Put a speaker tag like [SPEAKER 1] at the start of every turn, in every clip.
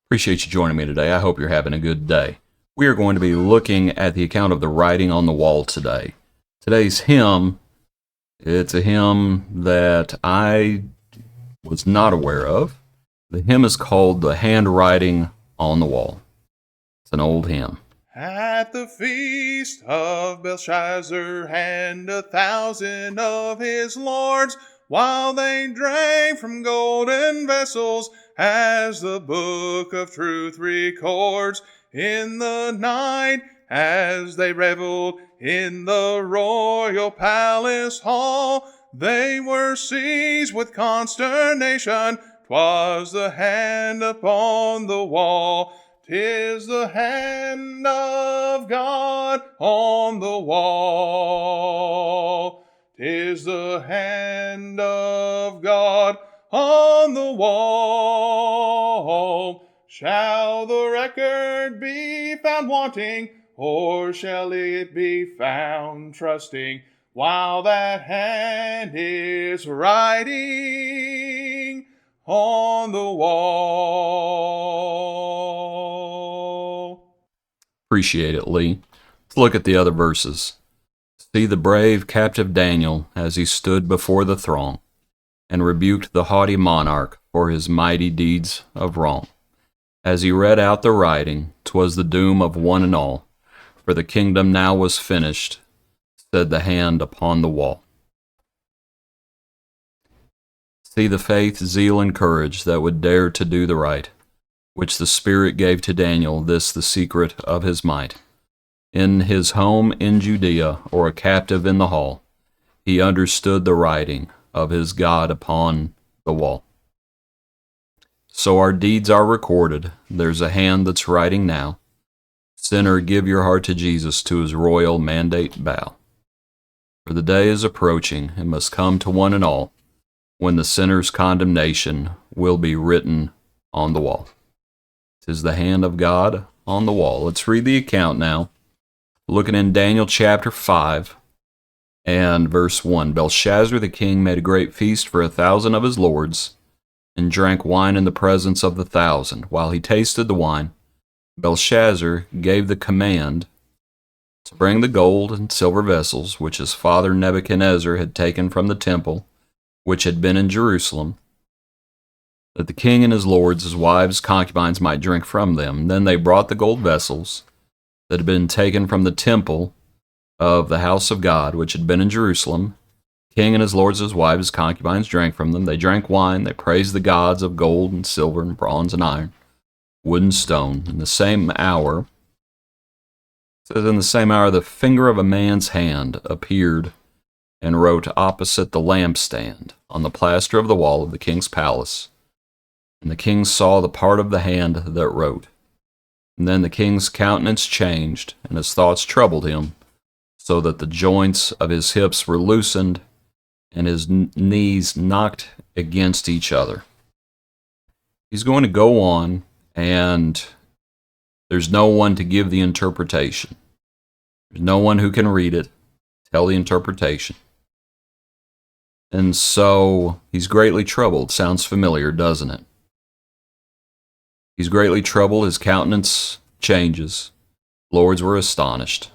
[SPEAKER 1] Appreciate you joining me today. I hope you're having a good day. We are going to be looking at the account of the writing on the wall today. Today's hymn, it's a hymn that I was not aware of. The hymn is called The Handwriting on the Wall. It's an old hymn.
[SPEAKER 2] At the feast of Belshazzar and 1,000 of his lords, while they drank from golden vessels, as the book of truth records, in the night as they reveled in the royal palace hall, they were seized with consternation. 'Twas the hand upon the wall. 'Tis the hand of God on the wall. 'Tis the hand of God on the wall. Shall the record be found wanting, or shall it be found trusting, while that hand is writing on the wall?
[SPEAKER 1] Appreciate it, Lee. Let's look at the other verses. See the brave captive Daniel as he stood before the throng, and rebuked the haughty monarch for his mighty deeds of wrong. As he read out the writing, 'twas the doom of one and all, for the kingdom now was finished, said the hand upon the wall. See the faith, zeal, and courage that would dare to do the right, which the Spirit gave to Daniel, this the secret of his might. In his home in Judea, or a captive in the hall, he understood the writing of his God upon the wall. So our deeds are recorded. There's a hand that's writing now. Sinner, give your heart to Jesus, to his royal mandate bow. For the day is approaching, and must come to one and all, when the sinner's condemnation will be written on the wall. 'Tis the hand of God on the wall. Let's read the account now. Looking in Daniel chapter 5 and verse 1. Belshazzar the king made a great feast for 1,000 of his lords, and drank wine in the presence of the 1,000. While he tasted the wine, Belshazzar gave the command to bring the gold and silver vessels which his father Nebuchadnezzar had taken from the temple which had been in Jerusalem, that the king and his lords, his wives, concubines might drink from them. Then they brought the gold vessels that had been taken from the temple of the house of God, which had been in Jerusalem. King and his lords, his wives, his concubines drank from them. They drank wine. They praised the gods of gold and silver and bronze and iron, wood and stone. In the same hour, it says, in the same hour, the finger of a man's hand appeared and wrote opposite the lampstand on the plaster of the wall of the king's palace. And the king saw the part of the hand that wrote. And then the king's countenance changed, and his thoughts troubled him, so that the joints of his hips were loosened, and his knees knocked against each other. He's going to go on, and there's no one to give the interpretation. There's no one who can read it, tell the interpretation. And so he's greatly troubled. Sounds familiar, doesn't it? He's greatly troubled. His countenance changes. Lords were astonished.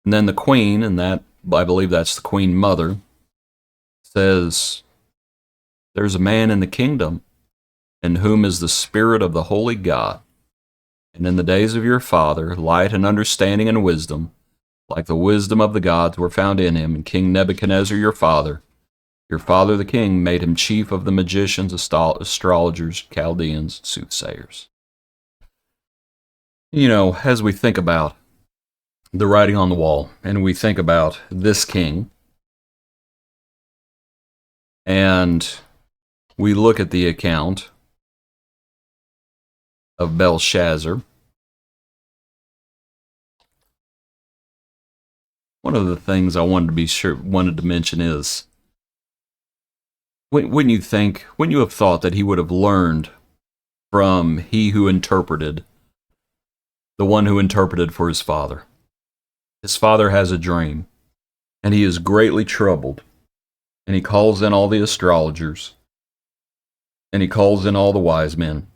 [SPEAKER 1] And then the queen, and that I believe that's the queen mother, says, there's a man in the kingdom in whom is the spirit of the holy God. And in the days of your father, light and understanding and wisdom, like the wisdom of the gods, were found in him. And King Nebuchadnezzar, your father the king, made him chief of the magicians, astrologers, Chaldeans, soothsayers. You know, as we think about the writing on the wall, and we think about this king, and we look at the account of Belshazzar, one of the things I wanted to mention is, wouldn't you have thought that he would have learned from he who interpreted, the one who interpreted for his father? His father has a dream, and he is greatly troubled, and he calls in all the astrologers, and he calls in all the wise men,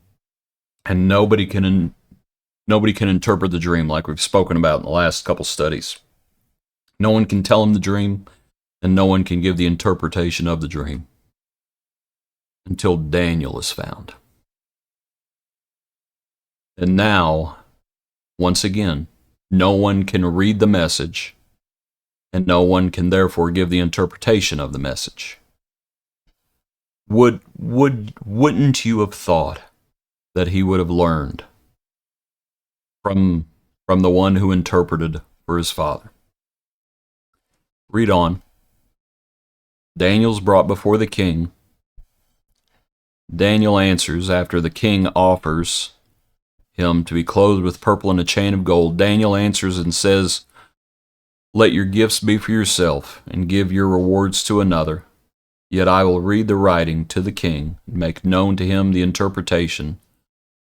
[SPEAKER 1] and nobody can interpret the dream like we've spoken about in the last couple studies. No one can tell him the dream, and no one can give the interpretation of the dream until Daniel is found. And now, once again, no one can read the message, and no one can therefore give the interpretation of the message. Wouldn't you have thought that he would have learned from the one who interpreted for his father? Read on. Daniel's brought before the king. Daniel answers after the king offers him to be clothed with purple and a chain of gold. Daniel answers and says, "Let your gifts be for yourself, and give your rewards to another. Yet I will read the writing to the king, and make known to him the interpretation.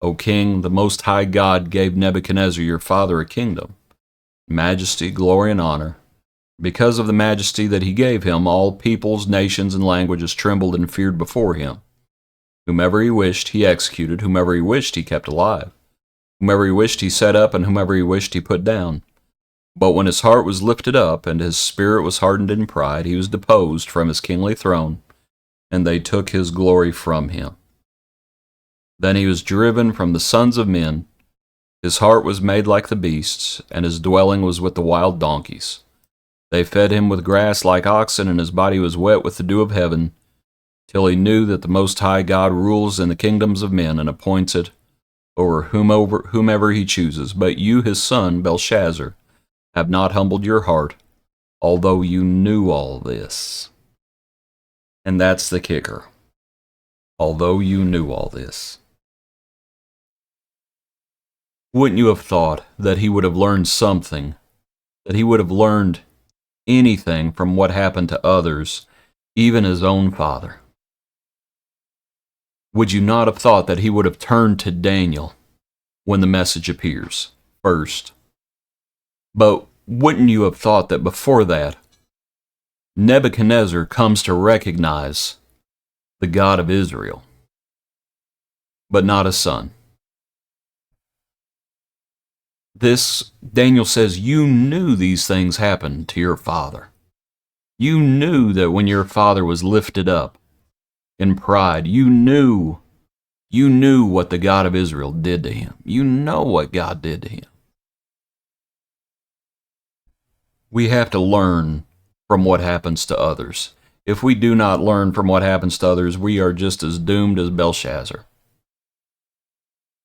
[SPEAKER 1] O king, the Most High God gave Nebuchadnezzar your father a kingdom, majesty, glory, and honor. Because of the majesty that he gave him, all peoples, nations, and languages trembled and feared before him. Whomever he wished, he executed. Whomever he wished, he kept alive. Whomever he wished, he set up, and whomever he wished, he put down. But when his heart was lifted up, and his spirit was hardened in pride, he was deposed from his kingly throne, and they took his glory from him. Then he was driven from the sons of men. His heart was made like the beasts, and his dwelling was with the wild donkeys. They fed him with grass like oxen, and his body was wet with the dew of heaven, till he knew that the Most High God rules in the kingdoms of men, and appoints it over whomever he chooses. But you, his son, Belshazzar, have not humbled your heart, although you knew all this." And that's the kicker. Although you knew all this. Wouldn't you have thought that he would have learned something, that he would have learned anything from what happened to others, even his own father? Would you not have thought that he would have turned to Daniel when the message appears first? But wouldn't you have thought that before that, Nebuchadnezzar comes to recognize the God of Israel, but not a son? This, Daniel says, you knew these things happened to your father. You knew that when your father was lifted up in pride, you knew what the God of Israel did to him. You know what God did to him. We have to learn from what happens to others. If we do not learn from what happens to others, we are just as doomed as Belshazzar.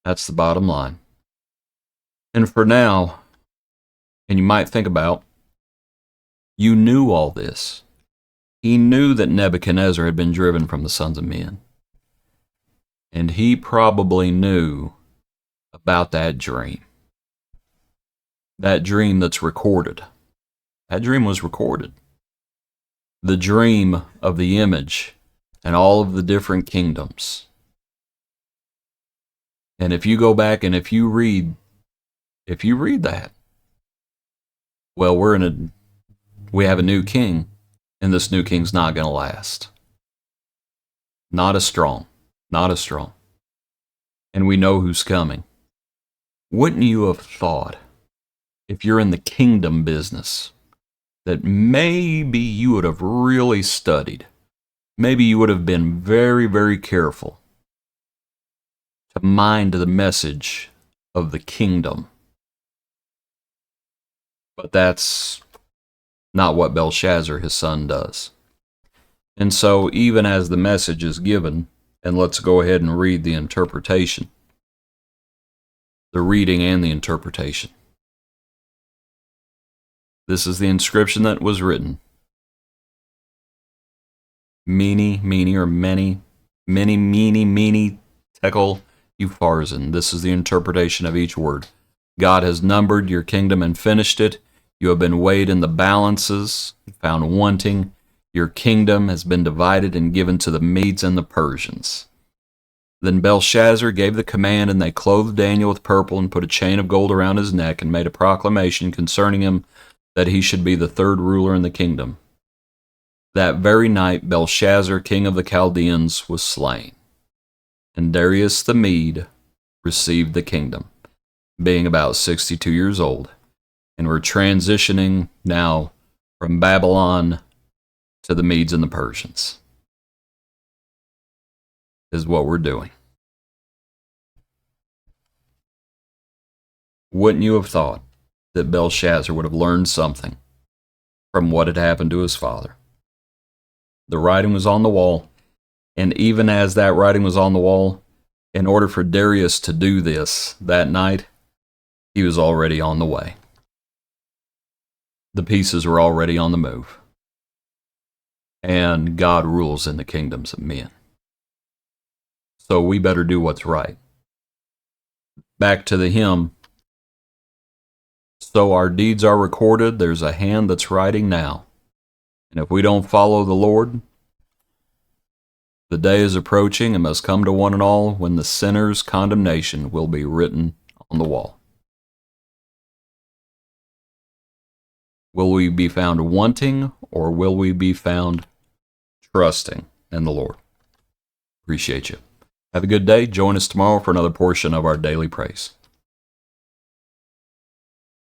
[SPEAKER 1] That's the bottom line. And for now, and you might think about, you knew all this. He knew that Nebuchadnezzar had been driven from the sons of men. And he probably knew about that dream. That dream that's recorded. That dream was recorded. The dream of the image and all of the different kingdoms. And if you go back and if you read that, well, we have a new king, and this new king's not going to last. Not as strong. And we know who's coming. Wouldn't you have thought, if you're in the kingdom business, that maybe you would have really studied? Maybe you would have been very, very careful to mind the message of the kingdom. But that's not what Belshazzar, his son, does. And so, even as the message is given, and let's go ahead and read the interpretation, the reading and the interpretation. This is the inscription that was written. Mene, tekel, upharsin. This is the interpretation of each word. God has numbered your kingdom and finished it. You have been weighed in the balances, found wanting. Your kingdom has been divided and given to the Medes and the Persians. Then Belshazzar gave the command, and they clothed Daniel with purple and put a chain of gold around his neck and made a proclamation concerning him that he should be the third ruler in the kingdom. That very night Belshazzar, king of the Chaldeans, was slain, and Darius the Mede received the kingdom, being about 62 years old. And we're transitioning now from Babylon to the Medes and the Persians, is what we're doing. Wouldn't you have thought that Belshazzar would have learned something from what had happened to his father? The writing was on the wall, and even as that writing was on the wall, in order for Darius to do this that night, he was already on the way. The pieces were already on the move. And God rules in the kingdoms of men. So we better do what's right. Back to the hymn. So our deeds are recorded, there's a hand that's writing now. And if we don't follow the Lord, the day is approaching and must come to one and all when the sinner's condemnation will be written on the wall. Will we be found wanting, or will we be found trusting in the Lord? Appreciate you. Have a good day. Join us tomorrow for another portion of our daily praise.